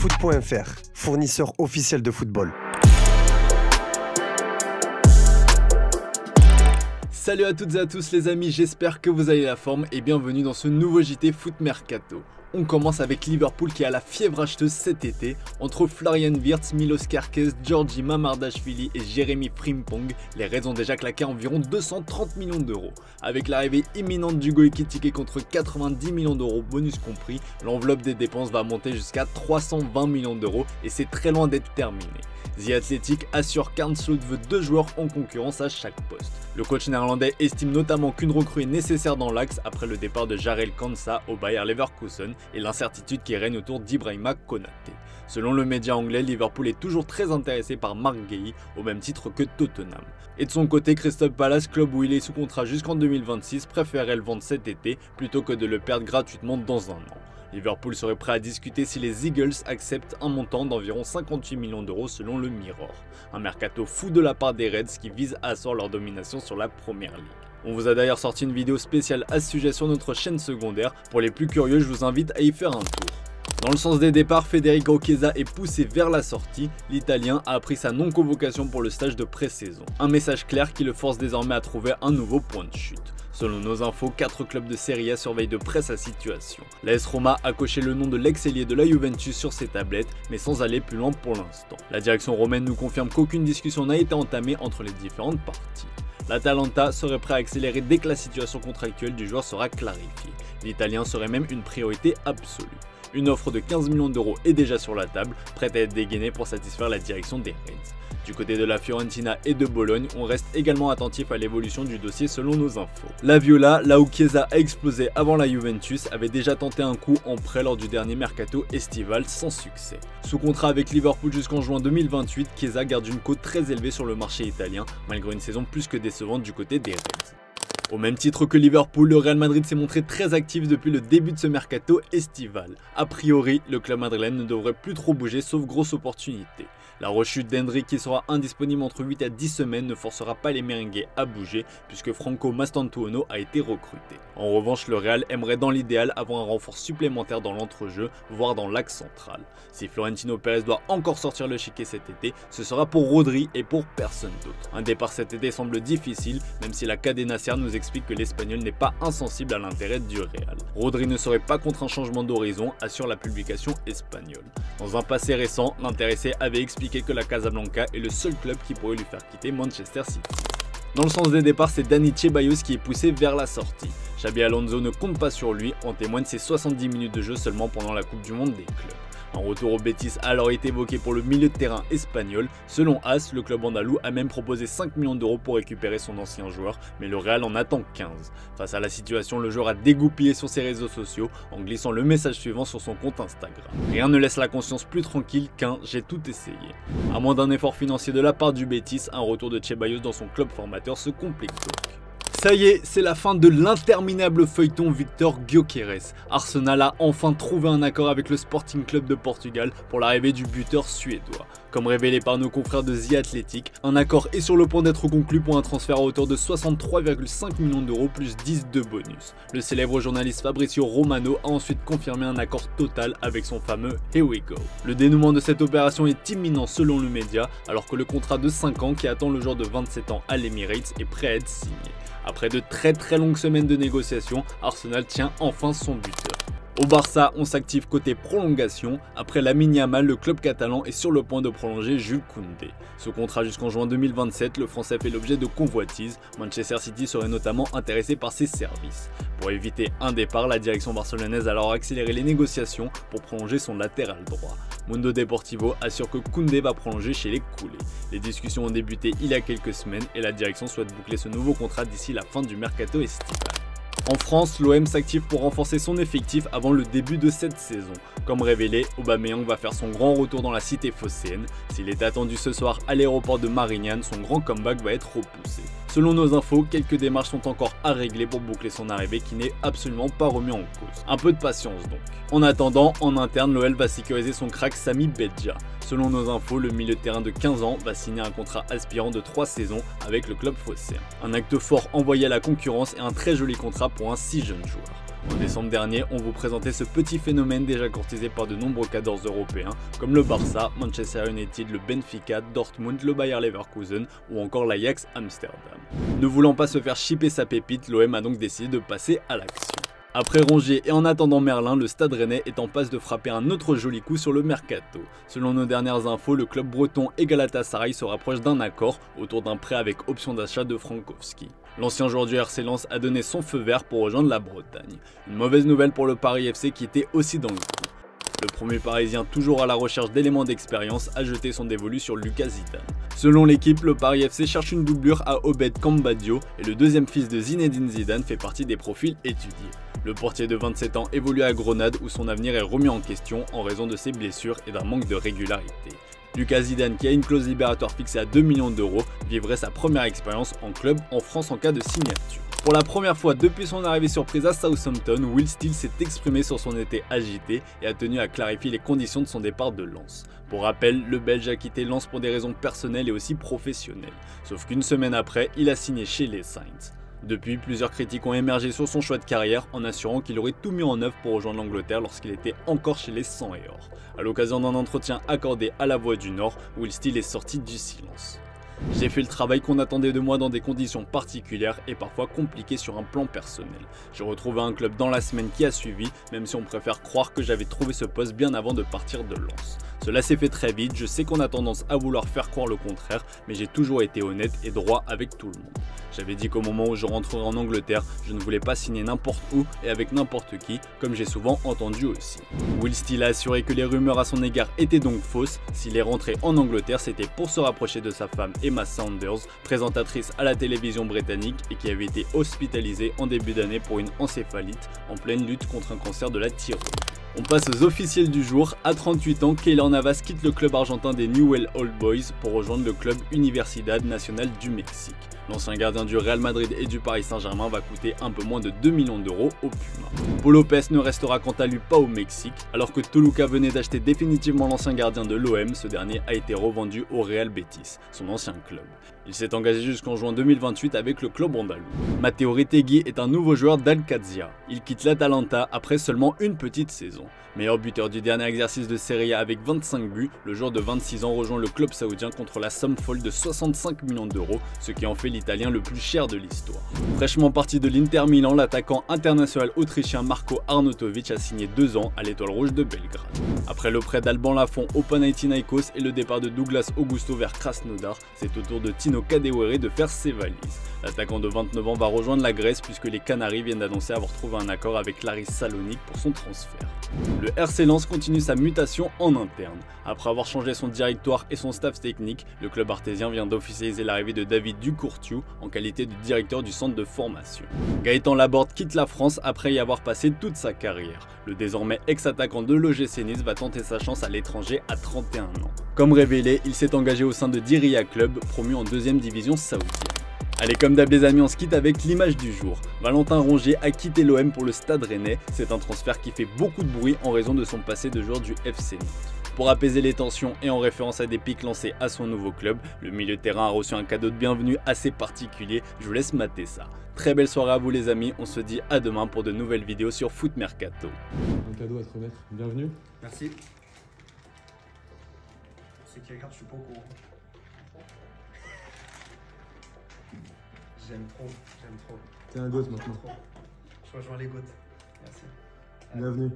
Foot.fr, fournisseur officiel de football. Salut à toutes et à tous les amis, j'espère que vous avez la forme et bienvenue dans ce nouveau JT Foot Mercato. On commence avec Liverpool qui a la fièvre acheteuse cet été. Entre Florian Wirtz, Milos Kerkez, Georgi Mamardashvili et Jérémy Frimpong, les Reds ont déjà claqué environ 230 millions d'euros. Avec l'arrivée imminente d'Hugo Ekitike contre 90 millions d'euros bonus compris, l'enveloppe des dépenses va monter jusqu'à 320 millions d'euros et c'est très loin d'être terminé. The Athletic assure qu'Arne Slot veut 2 joueurs en concurrence à chaque poste. Le coach néerlandais estime notamment qu'une recrue est nécessaire dans l'axe après le départ de Jarell Quansah au Bayer Leverkusen et l'incertitude qui règne autour d'Ibrahima Konaté. Selon le média anglais, Liverpool est toujours très intéressé par Marc Guéhi, au même titre que Tottenham. Et de son côté, Crystal Palace, club où il est sous contrat jusqu'en 2026, préférait le vendre cet été plutôt que de le perdre gratuitement dans un an. Liverpool serait prêt à discuter si les Eagles acceptent un montant d'environ 58 millions d'euros selon le Mirror. Un mercato fou de la part des Reds qui vise à asseoir leur domination sur la Premier League. On vous a d'ailleurs sorti une vidéo spéciale à ce sujet sur notre chaîne secondaire. Pour les plus curieux, je vous invite à y faire un tour. Dans le sens des départs, Federico Chiesa est poussé vers la sortie. L'Italien a appris sa non-convocation pour le stage de pré-saison. Un message clair qui le force désormais à trouver un nouveau point de chute. Selon nos infos, 4 clubs de Serie A surveillent de près sa situation. L'AS Roma a coché le nom de l'ex-ailier de la Juventus sur ses tablettes, mais sans aller plus loin pour l'instant. La direction romaine nous confirme qu'aucune discussion n'a été entamée entre les différentes parties. L'Atalanta serait prêt à accélérer dès que la situation contractuelle du joueur sera clarifiée. L'Italien serait même une priorité absolue. Une offre de 15 millions d'euros est déjà sur la table, prête à être dégainée pour satisfaire la direction des Reds. Du côté de la Fiorentina et de Bologne, on reste également attentif à l'évolution du dossier selon nos infos. La Viola, là où Chiesa a explosé avant la Juventus, avait déjà tenté un coup en prêt lors du dernier mercato estival sans succès. Sous contrat avec Liverpool jusqu'en juin 2028, Chiesa garde une cote très élevée sur le marché italien, malgré une saison plus que décevante du côté des Reds. Au même titre que Liverpool, le Real Madrid s'est montré très actif depuis le début de ce mercato estival. A priori, le club madrilène ne devrait plus trop bouger sauf grosse opportunité. La rechute d'Hendrick qui sera indisponible entre 8 à 10 semaines ne forcera pas les merengues à bouger puisque Franco Mastantuono a été recruté. En revanche, le Real aimerait dans l'idéal avoir un renfort supplémentaire dans l'entrejeu, voire dans l'axe central. Si Florentino Pérez doit encore sortir le chiquet cet été, ce sera pour Rodri et pour personne d'autre. Un départ cet été semble difficile, même si la Cadena Ser nous explique que l'Espagnol n'est pas insensible à l'intérêt du Real. Rodri ne serait pas contre un changement d'horizon, assure la publication espagnole. Dans un passé récent, l'intéressé avait expliqué que la Casablanca est le seul club qui pourrait lui faire quitter Manchester City. Dans le sens des départs, c'est Dani Ceballos qui est poussé vers la sortie. Xabi Alonso ne compte pas sur lui, en témoignent ses 70 minutes de jeu seulement pendant la Coupe du Monde des clubs. Un retour au Betis a alors été évoqué pour le milieu de terrain espagnol. Selon AS, le club andalou a même proposé 5 millions d'euros pour récupérer son ancien joueur, mais le Real en attend 15. Face à la situation, le joueur a dégoupillé sur ses réseaux sociaux en glissant le message suivant sur son compte Instagram. Rien ne laisse la conscience plus tranquille qu'un « j'ai tout essayé ». À moins d'un effort financier de la part du Betis, un retour de Ceballos dans son club formateur se complique donc. Ça y est, c'est la fin de l'interminable feuilleton Victor Gyökeres. Arsenal a enfin trouvé un accord avec le Sporting Club de Portugal pour l'arrivée du buteur suédois. Comme révélé par nos confrères de The Athletic, un accord est sur le point d'être conclu pour un transfert à hauteur de 63,5 millions d'euros plus 10 de bonus. Le célèbre journaliste Fabrizio Romano a ensuite confirmé un accord total avec son fameux Here We Go. Le dénouement de cette opération est imminent selon le média, alors que le contrat de 5 ans qui attend le joueur de 27 ans à l'Emirates est prêt à être signé. Après de très longues semaines de négociations, Arsenal tient enfin son buteur. Au Barça, on s'active côté prolongation. Après Lamine Yamal, le club catalan est sur le point de prolonger Jules Koundé. Sous contrat jusqu'en juin 2027, le Français fait l'objet de convoitises. Manchester City serait notamment intéressé par ses services. Pour éviter un départ, la direction barcelonaise a alors accéléré les négociations pour prolonger son latéral droit. Mundo Deportivo assure que Koundé va prolonger chez les Coulés. Les discussions ont débuté il y a quelques semaines et la direction souhaite boucler ce nouveau contrat d'ici la fin du mercato estival. En France, l'OM s'active pour renforcer son effectif avant le début de cette saison. Comme révélé, Aubameyang va faire son grand retour dans la cité phocéenne. S'il est attendu ce soir à l'aéroport de Marignane, son grand comeback va être repoussé. Selon nos infos, quelques démarches sont encore à régler pour boucler son arrivée qui n'est absolument pas remis en cause. Un peu de patience donc. En attendant, en interne, l'OL va sécuriser son crack Sami Bedja. Selon nos infos, le milieu de terrain de 15 ans va signer un contrat aspirant de 3 saisons avec le club phocéen. Un acte fort envoyé à la concurrence et un très joli contrat pour un si jeune joueur. En décembre dernier, on vous présentait ce petit phénomène déjà courtisé par de nombreux cadors européens comme le Barça, Manchester United, le Benfica, Dortmund, le Bayer Leverkusen ou encore l'Ajax Amsterdam. Ne voulant pas se faire chipper sa pépite, l'OM a donc décidé de passer à l'action. Après Rongier et en attendant Merlin, le Stade Rennais est en passe de frapper un autre joli coup sur le mercato. Selon nos dernières infos, le club breton et Galatasaray se rapprochent d'un accord autour d'un prêt avec option d'achat de Frankowski. L'ancien joueur du RC Lens a donné son feu vert pour rejoindre la Bretagne. Une mauvaise nouvelle pour le Paris FC qui était aussi dans le coup. Le premier parisien, toujours à la recherche d'éléments d'expérience, a jeté son dévolu sur Lucas Zidane. Selon l'équipe, le Paris FC cherche une doublure à Obed Cambadio et le deuxième fils de Zinedine Zidane fait partie des profils étudiés. Le portier de 27 ans évolue à Grenade où son avenir est remis en question en raison de ses blessures et d'un manque de régularité. Lucas Zidane, qui a une clause libératoire fixée à 2 millions d'euros, vivrait sa première expérience en club en France en cas de signature. Pour la première fois depuis son arrivée surprise à Southampton, Will Steele s'est exprimé sur son été agité et a tenu à clarifier les conditions de son départ de Lens. Pour rappel, le Belge a quitté Lens pour des raisons personnelles et aussi professionnelles. Sauf qu'une semaine après, il a signé chez les Saints. Depuis, plusieurs critiques ont émergé sur son choix de carrière en assurant qu'il aurait tout mis en œuvre pour rejoindre l'Angleterre lorsqu'il était encore chez les 100 et or. À l'occasion d'un entretien accordé à La Voix du Nord, Will Steele est sorti du silence. J'ai fait le travail qu'on attendait de moi dans des conditions particulières et parfois compliquées sur un plan personnel. J'ai retrouvé un club dans la semaine qui a suivi, même si on préfère croire que j'avais trouvé ce poste bien avant de partir de Lens. Cela s'est fait très vite, je sais qu'on a tendance à vouloir faire croire le contraire, mais j'ai toujours été honnête et droit avec tout le monde. J'avais dit qu'au moment où je rentrerai en Angleterre, je ne voulais pas signer n'importe où et avec n'importe qui, comme j'ai souvent entendu aussi. Will Steele a assuré que les rumeurs à son égard étaient donc fausses. S'il est rentré en Angleterre, c'était pour se rapprocher de sa femme Emma Saunders, présentatrice à la télévision britannique et qui avait été hospitalisée en début d'année pour une encéphalite en pleine lutte contre un cancer de la thyroïde. On passe aux officiels du jour. À 38 ans, Keylor Navas quitte le club argentin des Newell's Old Boys pour rejoindre le club Universidad Nacional du Mexique. L'ancien gardien du Real Madrid et du Paris Saint-Germain va coûter un peu moins de 2 millions d'euros au Puma. Paul Lopez ne restera quant à lui pas au Mexique. Alors que Toluca venait d'acheter définitivement l'ancien gardien de l'OM, ce dernier a été revendu au Real Betis, son ancien club. Il s'est engagé jusqu'en juin 2028 avec le club andalou. Matteo Retegui est un nouveau joueur d'Al-Qadsia. Il quitte l'Atalanta après seulement une petite saison. Meilleur buteur du dernier exercice de Serie A avec 25 buts, le joueur de 26 ans rejoint le club saoudien contre la somme folle de 65 millions d'euros, ce qui en fait l'Italien le plus cher de l'histoire. Fraîchement parti de l'Inter Milan, l'attaquant international autrichien Marko Arnautovic a signé 2 ans à l'Étoile Rouge de Belgrade. Après le prêt d'Alban Lafont au Panathinaikos et le départ de Douglas Augusto vers Krasnodar, c'est au tour de Tino Kadewere de faire ses valises. L'attaquant de 29 ans va rejoindre la Grèce puisque les Canaries viennent d'annoncer avoir trouvé un accord avec l'Aris Salonique pour son transfert. Le RC Lens continue sa mutation en interne. Après avoir changé son directoire et son staff technique, le club artésien vient d'officialiser l'arrivée de David Ducourtiou en qualité de directeur du centre de formation. Gaëtan Laborde quitte la France après y avoir passé toute sa carrière. Le désormais ex-attaquant de l'OGC Nice va tenter sa chance à l'étranger à 31 ans. Comme révélé, il s'est engagé au sein de Diriyah Club, promu en 2e division saoudienne. Allez, comme d'hab les amis, on se quitte avec l'image du jour. Valentin Rongier a quitté l'OM pour le Stade Rennais. C'est un transfert qui fait beaucoup de bruit en raison de son passé de joueur du FC Nantes. Pour apaiser les tensions et en référence à des pics lancés à son nouveau club, le milieu de terrain a reçu un cadeau de bienvenue assez particulier. Je vous laisse mater ça. Très belle soirée à vous les amis, on se dit à demain pour de nouvelles vidéos sur Foot Mercato. Un cadeau à te remettre, bienvenue. Merci. Ceux qui regardent, je suis pas au courant. J'aime trop, j'aime trop. T'es un gosse maintenant. Je rejoins les gouttes. Merci. Bienvenue.